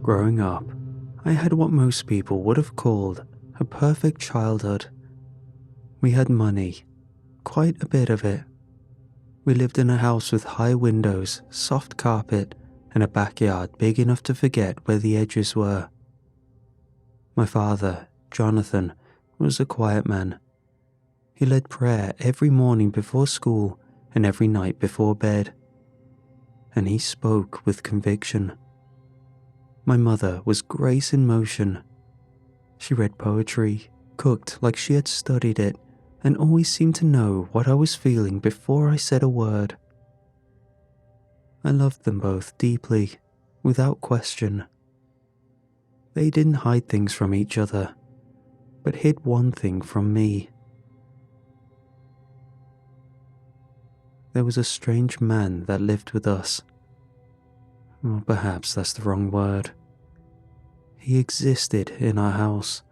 Growing up, I had what most people would have called a perfect childhood. We had money, quite a bit of it. We lived in a house with high windows, soft carpet, and a backyard big enough to forget where the edges were. My father, Jonathan, was a quiet man. He led prayer every morning before school and every night before bed. And he spoke with conviction. My mother was grace in motion. She read poetry, cooked like she had studied it, and always seemed to know what I was feeling before I said a word. I loved them both deeply, without question. They didn't hide things from each other, but hid one thing from me. There was a strange man that lived with us. Or perhaps that's the wrong word. He existed in our house,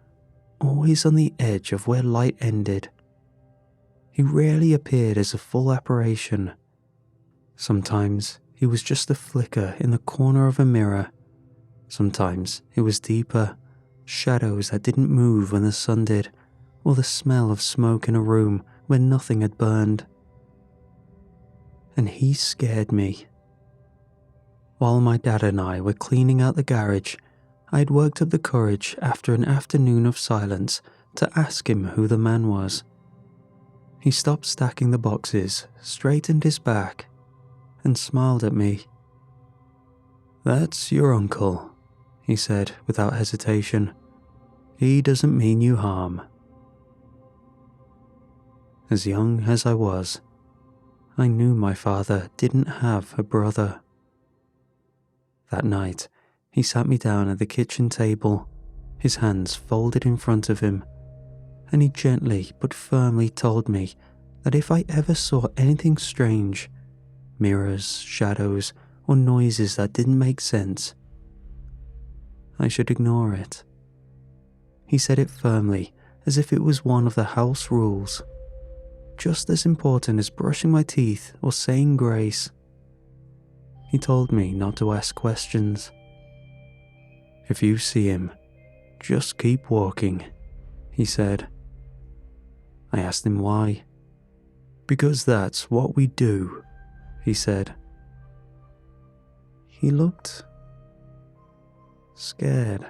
always on the edge of where light ended. He rarely appeared as a full apparition. Sometimes he was just a flicker in the corner of a mirror. Sometimes it was deeper, shadows that didn't move when the sun did, or the smell of smoke in a room where nothing had burned. And he scared me. While my dad and I were cleaning out the garage, I had worked up the courage after an afternoon of silence to ask him who the man was. He stopped stacking the boxes, straightened his back, and smiled at me. "That's your uncle," he said without hesitation. "He doesn't mean you harm." As young as I was, I knew my father didn't have a brother. That night, he sat me down at the kitchen table, his hands folded in front of him, and he gently but firmly told me that if I ever saw anything strange, mirrors, shadows, or noises that didn't make sense, I should ignore it. He said it firmly, as if it was one of the house rules, just as important as brushing my teeth or saying grace. He told me not to ask questions. "If you see him, just keep walking," he said. I asked him why. "Because that's what we do," he said. He looked scared.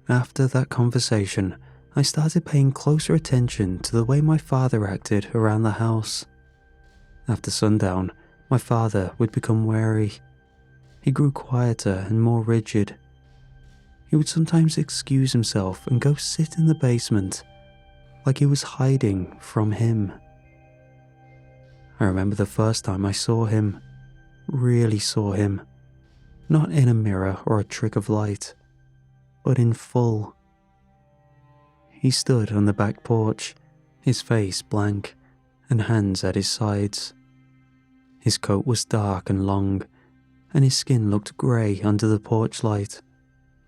After that conversation, I started paying closer attention to the way my father acted around the house. After sundown, my father would become wary. He grew quieter and more rigid. He would sometimes excuse himself and go sit in the basement, like he was hiding from him. I remember the first time I saw him, really saw him, not in a mirror or a trick of light, but in full. He stood on the back porch, his face blank, and hands at his sides. His coat was dark and long, and his skin looked grey under the porch light,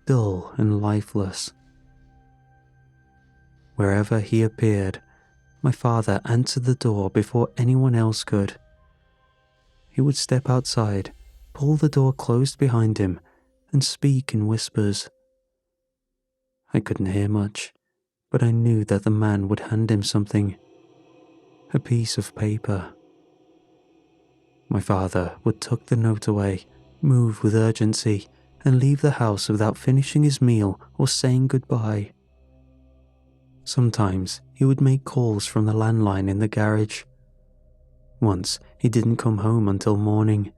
dull and lifeless. Wherever he appeared, my father answered the door before anyone else could. He would step outside, pull the door closed behind him, and speak in whispers. I couldn't hear much, but I knew that the man would hand him something, a piece of paper. My father would tuck the note away, move with urgency, and leave the house without finishing his meal or saying goodbye. Sometimes he would make calls from the landline in the garage. Once he didn't come home until morning.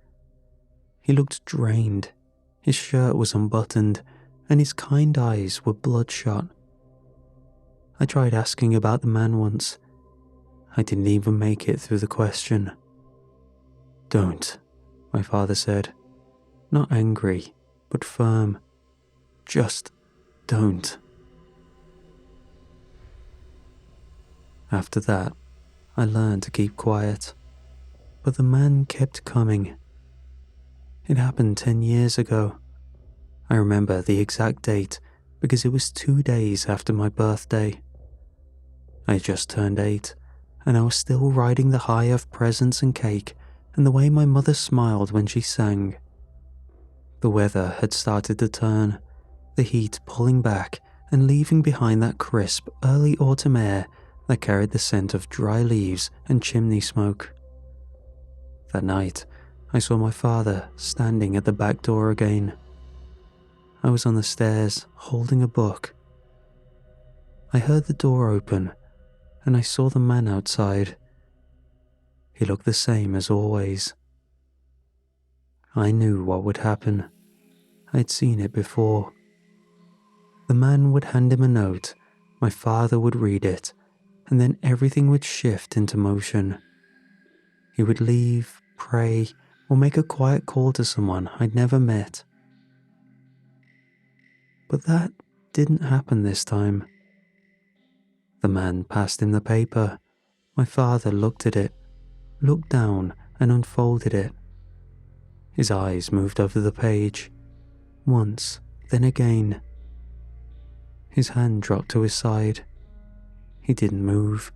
He looked drained, his shirt was unbuttoned, and his kind eyes were bloodshot. I tried asking about the man once. I didn't even make it through the question. "Don't," my father said, not angry, but firm. "Just don't." After that, I learned to keep quiet, but the man kept coming. It happened 10 years ago. I remember the exact date because it was 2 days after my birthday. I had just turned 8, and I was still riding the high of presents and cake and the way my mother smiled when she sang. The weather had started to turn, the heat pulling back and leaving behind that crisp early autumn air that carried the scent of dry leaves and chimney smoke. That night, I saw my father standing at the back door again. I was on the stairs, holding a book. I heard the door open, and I saw the man outside. He looked the same as always. I knew what would happen. I'd seen it before. The man would hand him a note, my father would read it, and then everything would shift into motion. He would leave, pray, or make a quiet call to someone I'd never met. But that didn't happen this time. The man passed him the paper. My father looked at it, looked down and unfolded it. His eyes moved over the page, once, then again. His hand dropped to his side. He didn't move.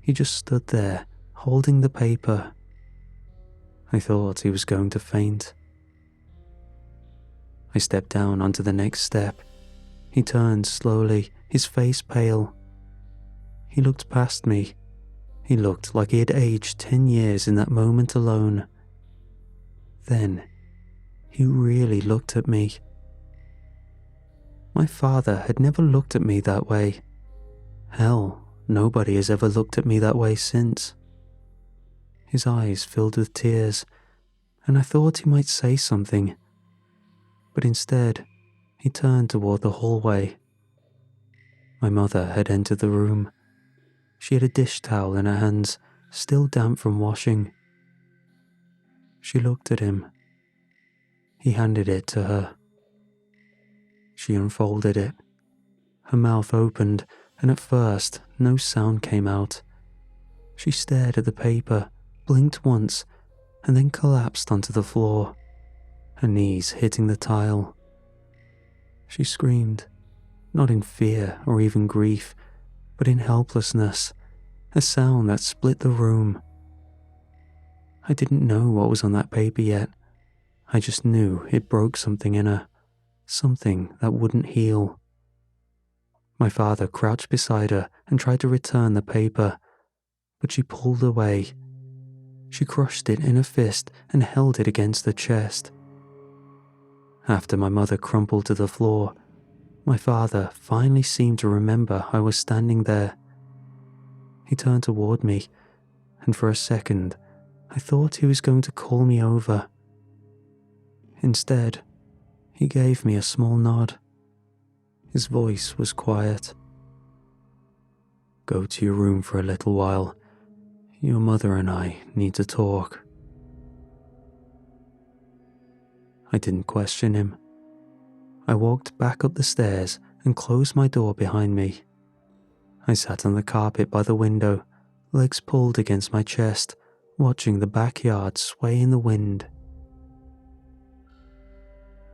He just stood there, holding the paper. I thought he was going to faint. I stepped down onto the next step. He turned slowly, his face pale. He looked past me. He looked like he had aged 10 years in that moment alone. Then, he really looked at me. My father had never looked at me that way. Hell, nobody has ever looked at me that way since. His eyes filled with tears, and I thought he might say something. But instead, he turned toward the hallway. My mother had entered the room. She had a dish towel in her hands, still damp from washing. She looked at him. He handed it to her. She unfolded it. Her mouth opened, and at first, no sound came out. She stared at the paper, blinked once, and then collapsed onto the floor, her knees hitting the tile. She screamed, not in fear or even grief, but in helplessness, a sound that split the room. I didn't know what was on that paper yet. I just knew it broke something in her, something that wouldn't heal. My father crouched beside her and tried to return the paper, but she pulled away. She crushed it in a fist and held it against her chest. After my mother crumpled to the floor, my father finally seemed to remember I was standing there. He turned toward me, and for a second, I thought he was going to call me over. Instead, he gave me a small nod. His voice was quiet. "Go to your room for a little while. Your mother and I need to talk." I didn't question him. I walked back up the stairs and closed my door behind me. I sat on the carpet by the window, legs pulled against my chest, watching the backyard sway in the wind.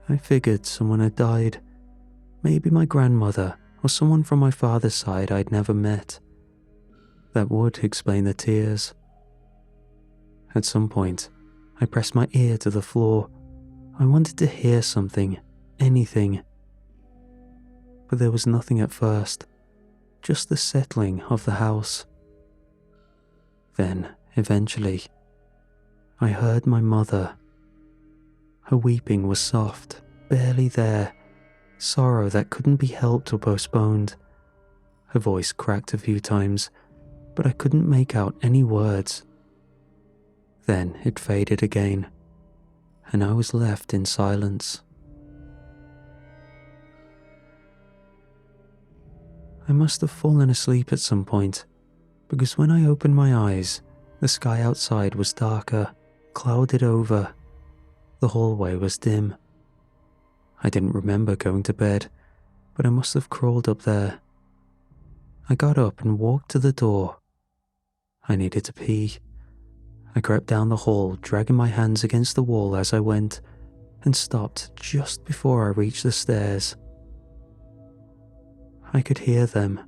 I figured someone had died. Maybe my grandmother or someone from my father's side I'd never met. That would explain the tears. At some point, I pressed my ear to the floor. I wanted to hear something, anything. But there was nothing at first, just the settling of the house. Then, eventually, I heard my mother. Her weeping was soft, barely there, sorrow that couldn't be helped or postponed. Her voice cracked a few times, but I couldn't make out any words. Then it faded again, and I was left in silence. I must have fallen asleep at some point, because when I opened my eyes, the sky outside was darker, clouded over. The hallway was dim. I didn't remember going to bed, but I must have crawled up there. I got up and walked to the door. I needed to pee. I crept down the hall, dragging my hands against the wall as I went, and stopped just before I reached the stairs. I could hear them.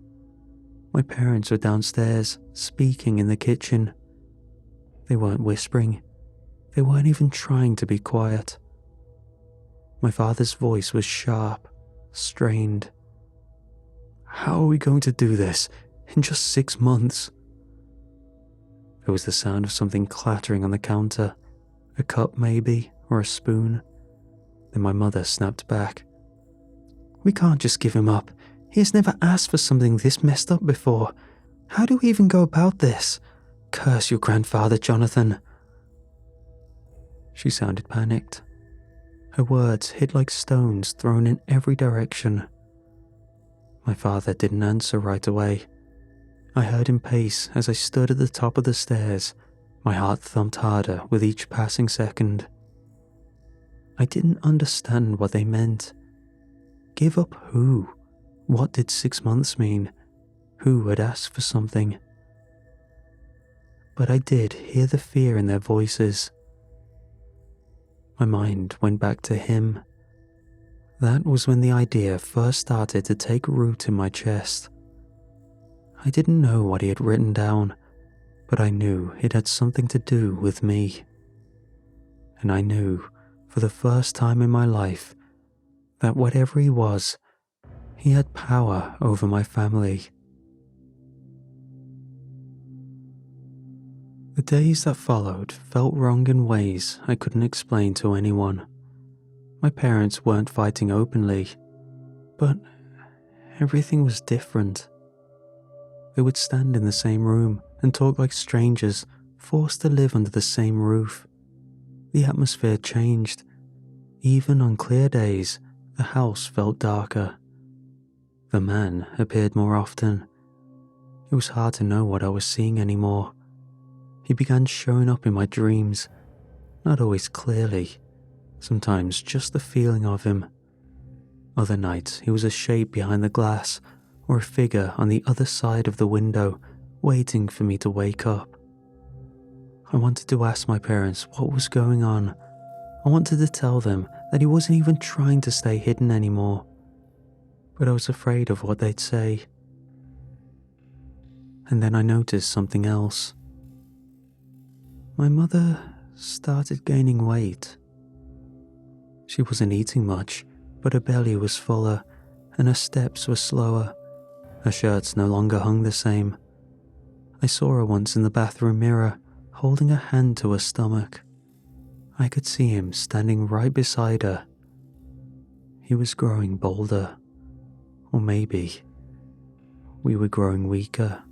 My parents were downstairs, speaking in the kitchen. They weren't whispering. They weren't even trying to be quiet. My father's voice was sharp, strained. How are we going to do this in just 6 months? There was the sound of something clattering on the counter, a cup maybe, or a spoon. Then my mother snapped back. We can't just give him up. He has never asked for something this messed up before. How do we even go about this? Curse your grandfather, Jonathan. She sounded panicked. Her words hit like stones thrown in every direction. My father didn't answer right away. I heard him pace as I stood at the top of the stairs. My heart thumped harder with each passing second. I didn't understand what they meant. Give up who? What did 6 months mean? Who had asked for something? But I did hear the fear in their voices. My mind went back to him. That was when the idea first started to take root in my chest. I didn't know what he had written down, but I knew it had something to do with me. And I knew, for the first time in my life, that whatever he was, he had power over my family. The days that followed felt wrong in ways I couldn't explain to anyone. My parents weren't fighting openly, but everything was different. They would stand in the same room and talk like strangers, forced to live under the same roof. The atmosphere changed. Even on clear days, the house felt darker. The man appeared more often. It was hard to know what I was seeing anymore. He began showing up in my dreams, not always clearly, sometimes just the feeling of him. Other nights he was a shape behind the glass, or a figure on the other side of the window, waiting for me to wake up. I wanted to ask my parents what was going on. I wanted to tell them that he wasn't even trying to stay hidden anymore, but I was afraid of what they'd say. And then I noticed something else. My mother started gaining weight. She wasn't eating much, but her belly was fuller, and her steps were slower. Her shirts no longer hung the same. I saw her once in the bathroom mirror, holding a hand to her stomach. I could see him standing right beside her. He was growing bolder. Or maybe we were growing weaker.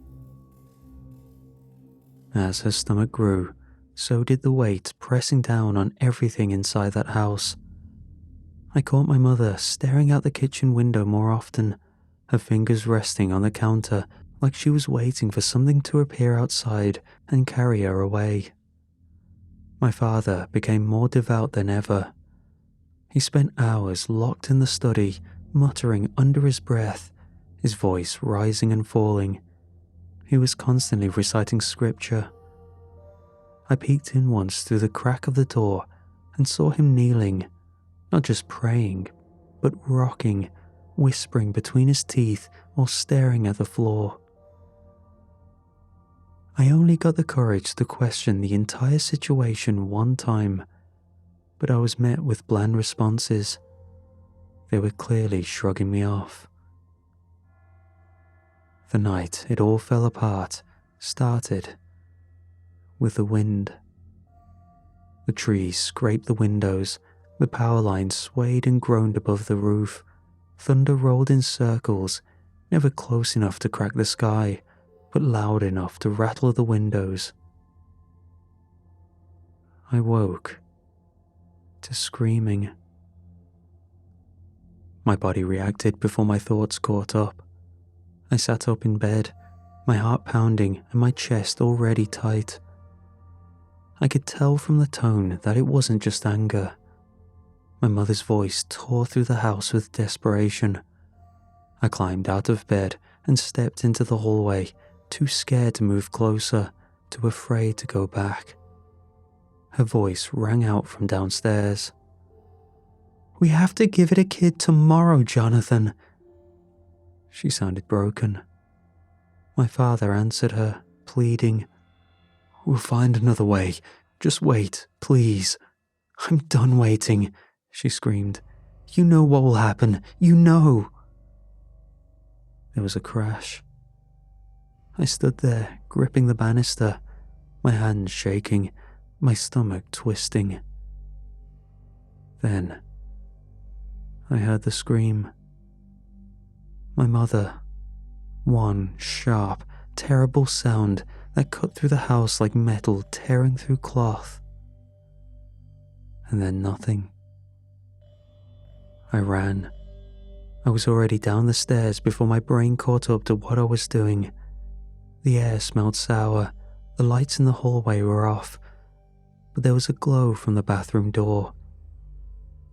As her stomach grew, so did the weight pressing down on everything inside that house. I caught my mother staring out the kitchen window more often, her fingers resting on the counter like she was waiting for something to appear outside and carry her away. My father became more devout than ever. He spent hours locked in the study, muttering under his breath, his voice rising and falling. He was constantly reciting scripture. I peeked in once through the crack of the door and saw him kneeling, not just praying, but rocking, whispering between his teeth while staring at the floor. I only got the courage to question the entire situation one time, but I was met with bland responses. They were clearly shrugging me off. The night it all fell apart started with the wind. The trees scraped the windows, the power lines swayed and groaned above the roof, thunder rolled in circles, never close enough to crack the sky, but loud enough to rattle the windows. I woke to screaming. My body reacted before my thoughts caught up. I sat up in bed, my heart pounding and my chest already tight. I could tell from the tone that it wasn't just anger. My mother's voice tore through the house with desperation. I climbed out of bed and stepped into the hallway, too scared to move closer, too afraid to go back. Her voice rang out from downstairs. "We have to give it a kid tomorrow, Jonathan." She sounded broken. My father answered her, pleading, "We'll find another way. Just wait, please." "I'm done waiting," she screamed. You know what will happen. You know. There was a crash. I stood there, gripping the banister, my hands shaking, my stomach twisting. Then, I heard the scream. My mother. One sharp, terrible sound that cut through the house like metal tearing through cloth. And then nothing. I ran. I was already down the stairs before my brain caught up to what I was doing. The air smelled sour, the lights in the hallway were off, but there was a glow from the bathroom door.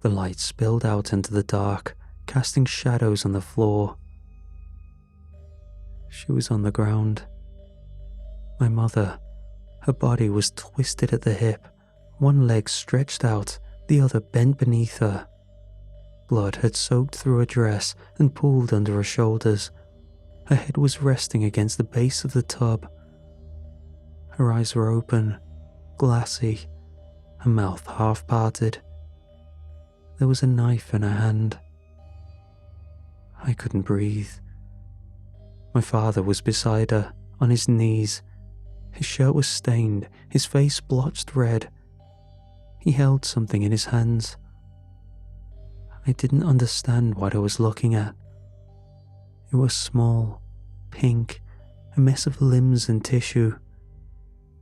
The light spilled out into the dark, casting shadows on the floor. She was on the ground. My mother. Her body was twisted at the hip, one leg stretched out, the other bent beneath her. Blood had soaked through her dress and pooled under her shoulders. Her head was resting against the base of the tub. Her eyes were open, glassy, her mouth half-parted. There was a knife in her hand. I couldn't breathe. My father was beside her, on his knees. His shirt was stained, his face blotched red. He held something in his hands. I didn't understand what I was looking at. It was small, pink, a mess of limbs and tissue.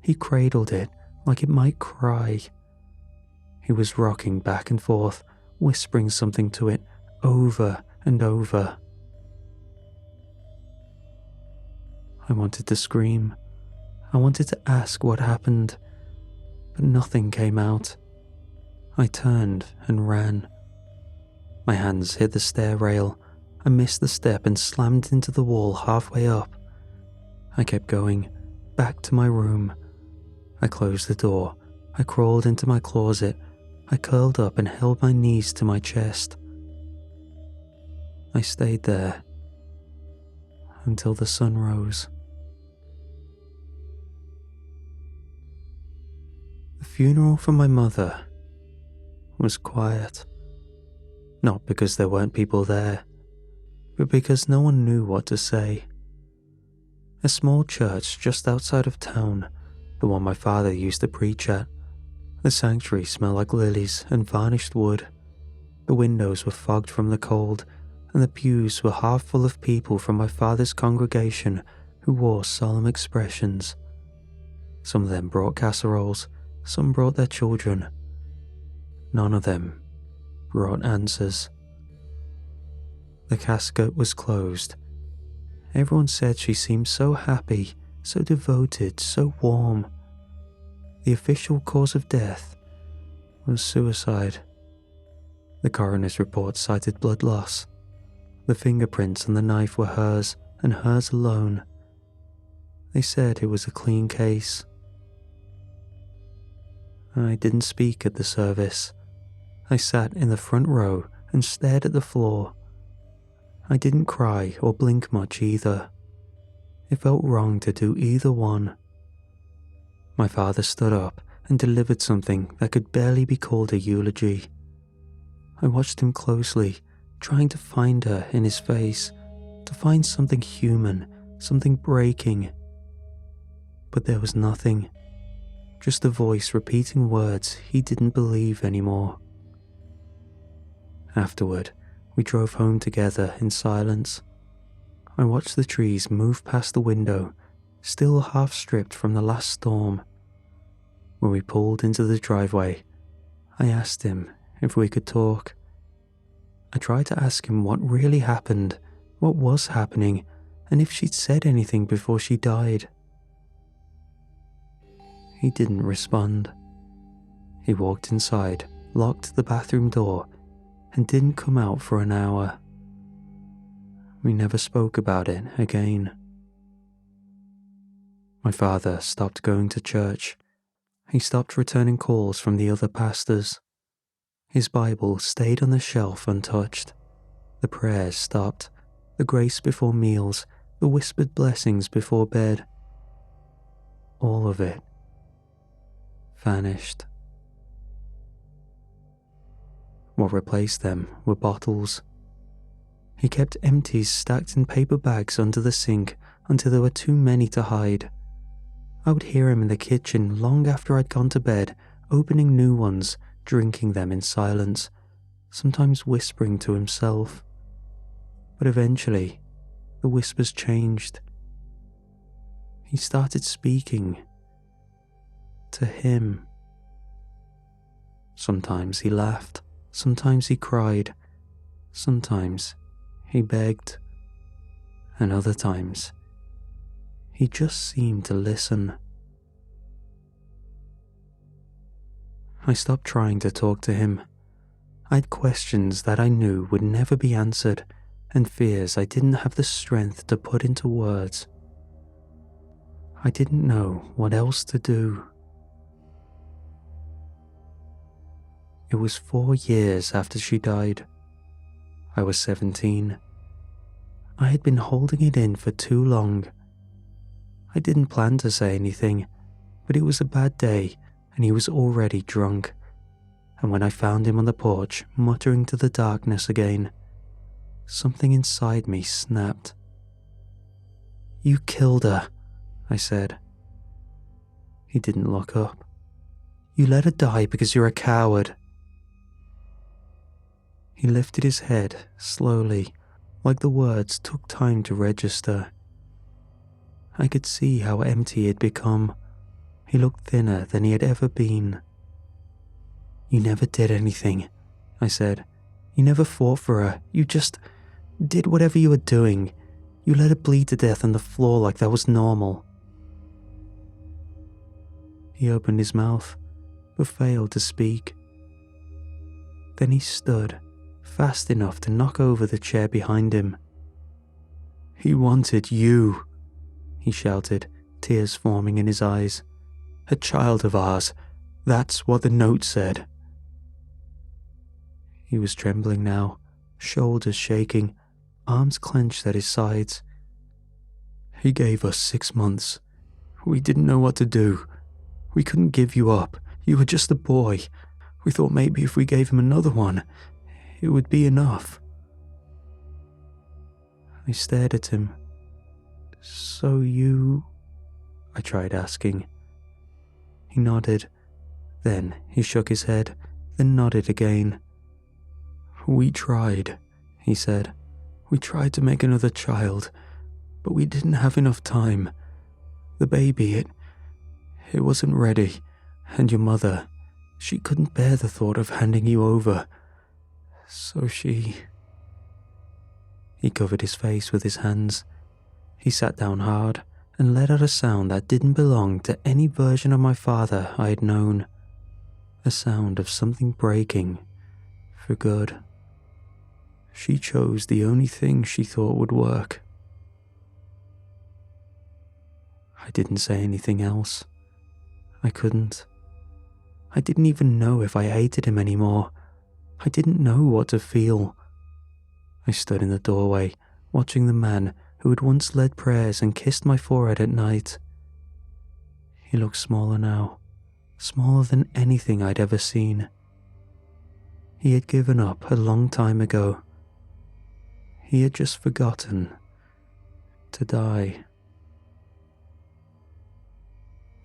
He cradled it like it might cry. He was rocking back and forth, whispering something to it over and over. I wanted to scream. I wanted to ask what happened, but nothing came out. I turned and ran. My hands hit the stair rail. I missed the step and slammed into the wall halfway up. I kept going, back to my room. I closed the door. I crawled into my closet. I curled up and held my knees to my chest. I stayed there until the sun rose. The funeral for my mother was quiet. Not because there weren't people there, but because no one knew what to say. A small church just outside of town, the one my father used to preach at. The sanctuary smelled like lilies and varnished wood. The windows were fogged from the cold, and the pews were half full of people from my father's congregation who wore solemn expressions. Some of them brought casseroles, some brought their children. None of them brought answers. The casket was closed. Everyone said she seemed so happy, so devoted, so warm. The official cause of death was suicide. The coroner's report cited blood loss. The fingerprints on the knife were hers, and hers alone. They said it was a clean case. I didn't speak at the service. I sat in the front row and stared at the floor. I didn't cry or blink much either. It felt wrong to do either one. My father stood up and delivered something that could barely be called a eulogy. I watched him closely, trying to find her in his face, to find something human, something breaking. But there was nothing, just a voice repeating words he didn't believe anymore. Afterward, we drove home together in silence. I watched the trees move past the window, still half stripped from the last storm. When we pulled into the driveway, I asked him if we could talk. I tried to ask him what really happened, what was happening, and if she'd said anything before she died. He didn't respond. He walked inside, locked the bathroom door, and didn't come out for an hour. We never spoke about it again. My father stopped going to church. He stopped returning calls from the other pastors. His Bible stayed on the shelf untouched. The prayers stopped, the grace before meals, the whispered blessings before bed. All of it vanished. What replaced them were bottles. He kept empties stacked in paper bags under the sink until there were too many to hide. I would hear him in the kitchen long after I'd gone to bed, opening new ones, drinking them in silence, sometimes whispering to himself. But eventually, the whispers changed. He started speaking to him. Sometimes he laughed, sometimes he cried, sometimes he begged, and other times he just seemed to listen. I stopped trying to talk to him. I had questions that I knew would never be answered, and fears I didn't have the strength to put into words. I didn't know what else to do. It was 4 years after she died. I was 17. I had been holding it in for too long. I didn't plan to say anything, but it was a bad day and he was already drunk. And when I found him on the porch, muttering to the darkness again, something inside me snapped. "You killed her," I said. He didn't look up. "You let her die because you're a coward." He lifted his head slowly, like the words took time to register. I could see how empty he'd become. He looked thinner than he had ever been. "You never did anything," I said. "You never fought for her. You just did whatever you were doing. You let her bleed to death on the floor like that was normal." He opened his mouth, but failed to speak. Then he stood, fast enough to knock over the chair behind him. "He wanted you," he shouted, tears forming in his eyes. "A child of ours. That's what the note said." He was trembling now, shoulders shaking, arms clenched at his sides. "He gave us 6 months. We didn't know what to do. We couldn't give you up. You were just a boy. We thought maybe if we gave him another one, it would be enough." I stared at him. "So you—" I tried asking. He nodded. Then he shook his head, then nodded again. "We tried," he said. "We tried to make another child, but we didn't have enough time. The baby, it wasn't ready, and your mother, she couldn't bear the thought of handing you over. So she—" He covered his face with his hands. He sat down hard and let out a sound that didn't belong to any version of my father I had known. A sound of something breaking, for good. She chose the only thing she thought would work. I didn't say anything else. I couldn't. I didn't even know if I hated him anymore. I didn't know what to feel. I stood in the doorway, watching the man who had once led prayers and kissed my forehead at night. He looked smaller now, smaller than anything I'd ever seen. He had given up a long time ago. He had just forgotten to die.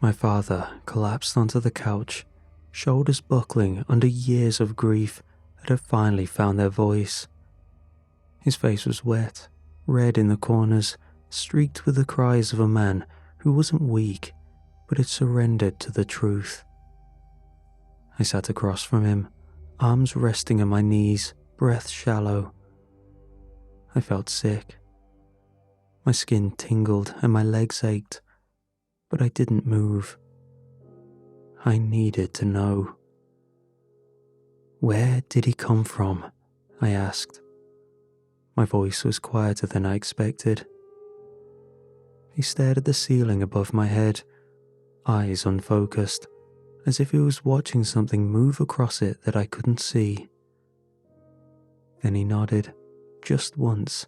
My father collapsed onto the couch, shoulders buckling under years of grief that had finally found their voice. His face was wet, red in the corners, streaked with the cries of a man who wasn't weak, but had surrendered to the truth. I sat across from him, arms resting on my knees, breath shallow. I felt sick. My skin tingled and my legs ached, but I didn't move. I needed to know. "Where did he come from?" I asked. My voice was quieter than I expected. He stared at the ceiling above my head, eyes unfocused, as if he was watching something move across it that I couldn't see. Then he nodded, just once,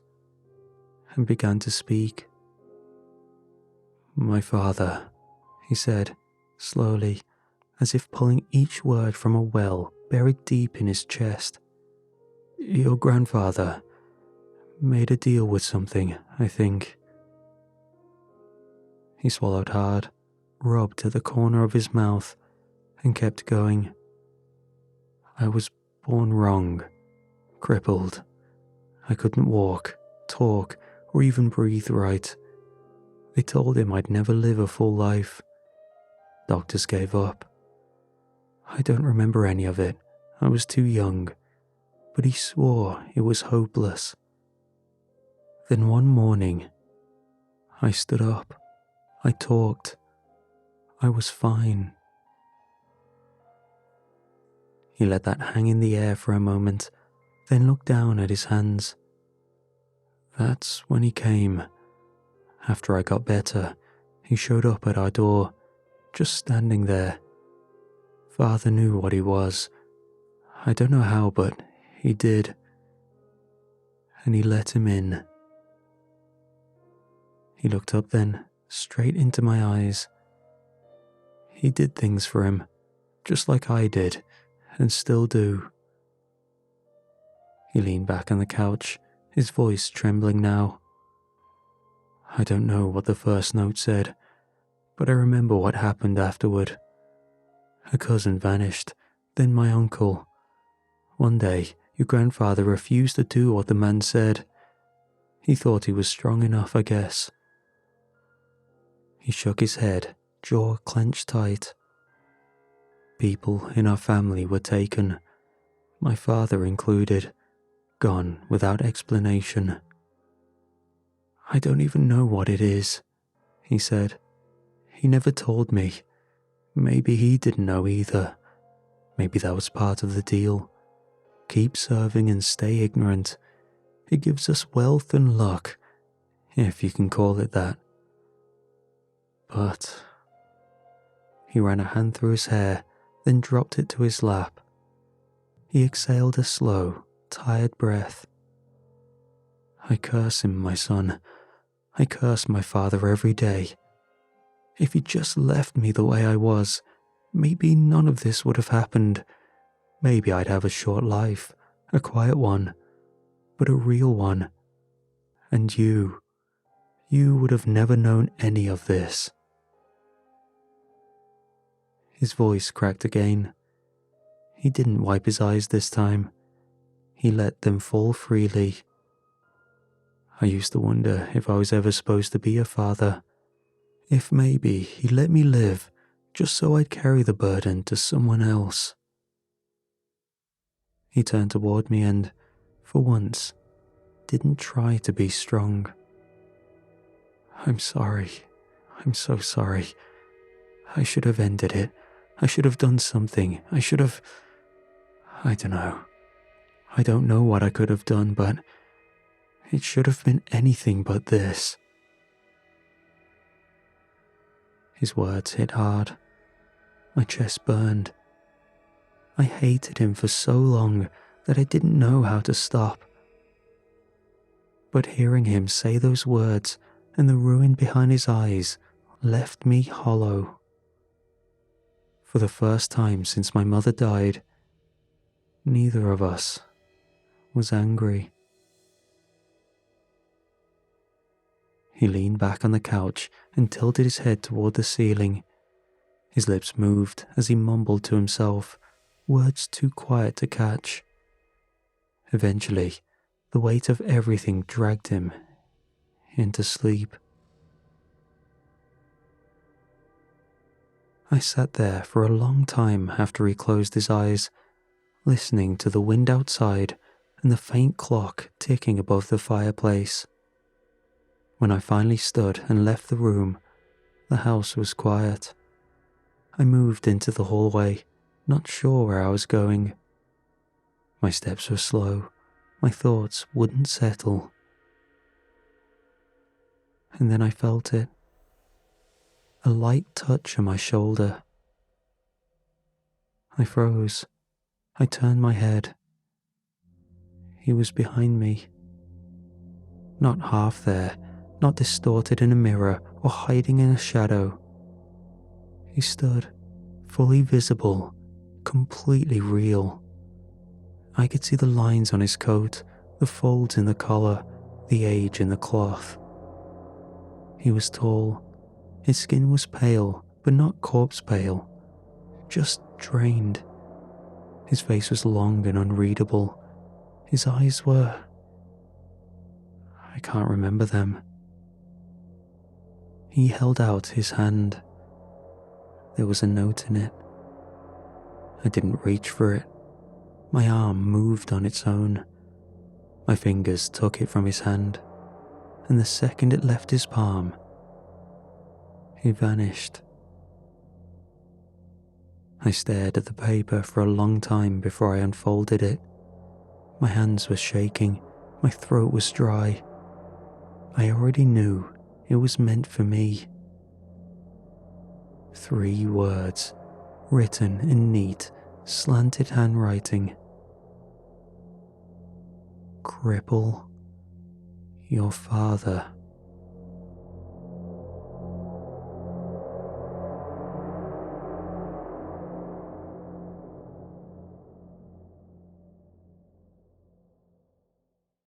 and began to speak. "My father," he said, slowly, as if pulling each word from a well buried deep in his chest. Your grandfather made a deal with something, I think." He swallowed hard, rubbed at the corner of his mouth, and kept going. "I was born wrong, crippled. I couldn't walk, talk, or even breathe right. They told him I'd never live a full life. Doctors gave up. I don't remember any of it. I was too young, but he swore it was hopeless. Then one morning, I stood up. I talked. I was fine." He let that hang in the air for a moment, then looked down at his hands. "That's when he came. After I got better, he showed up at our door, just standing there. Father knew what he was. I don't know how, but he did. And he let him in." He looked up then, straight into my eyes. "He did things for him, just like I did, and still do." He leaned back on the couch, his voice trembling now. "I don't know what the first note said, but I remember what happened afterward. A cousin vanished, then my uncle. One day, your grandfather refused to do what the man said. He thought he was strong enough, I guess." He shook his head, jaw clenched tight. "People in our family were taken, my father included, gone without explanation. I don't even know what it is," he said. "He never told me. Maybe he didn't know either. Maybe that was part of the deal. Keep serving and stay ignorant. It gives us wealth and luck, if you can call it that. But..." He ran a hand through his hair, then dropped it to his lap. He exhaled a slow, tired breath. "I curse him, my son. I curse my father every day. If he just left me the way I was, maybe none of this would have happened. Maybe I'd have a short life, a quiet one, but a real one. And you would have never known any of this." His voice cracked again. He didn't wipe his eyes this time. He let them fall freely. "I used to wonder if I was ever supposed to be a father. If maybe he let me live just so I'd carry the burden to someone else." He turned toward me and, for once, didn't try to be strong. "I'm sorry. I'm so sorry. I should have ended it. I should have done something. I should have... I don't know. I don't know what I could have done, but it should have been anything but this." His words hit hard. My chest burned. I hated him for so long that I didn't know how to stop. But hearing him say those words and the ruin behind his eyes left me hollow. For the first time since my mother died, neither of us was angry. He leaned back on the couch and tilted his head toward the ceiling. His lips moved as he mumbled to himself, words too quiet to catch. Eventually, the weight of everything dragged him into sleep. I sat there for a long time after he closed his eyes, listening to the wind outside and the faint clock ticking above the fireplace. When I finally stood and left the room, the house was quiet. I moved into the hallway, not sure where I was going. My steps were slow, my thoughts wouldn't settle. And then I felt it. A light touch on my shoulder. I froze. I turned my head. He was behind me. Not half there, not distorted in a mirror or hiding in a shadow. He stood, fully visible, completely real. I could see the lines on his coat, the folds in the collar, the age in the cloth. He was tall. His skin was pale, but not corpse pale, just drained. His face was long and unreadable. His eyes were... I can't remember them. He held out his hand. There was a note in it. I didn't reach for it. My arm moved on its own. My fingers took it from his hand, and the second it left his palm, he vanished. I stared at the paper for a long time before I unfolded it. My hands were shaking, my throat was dry. I already knew it was meant for me. 3 words, written in neat, slanted handwriting. Cripple your father.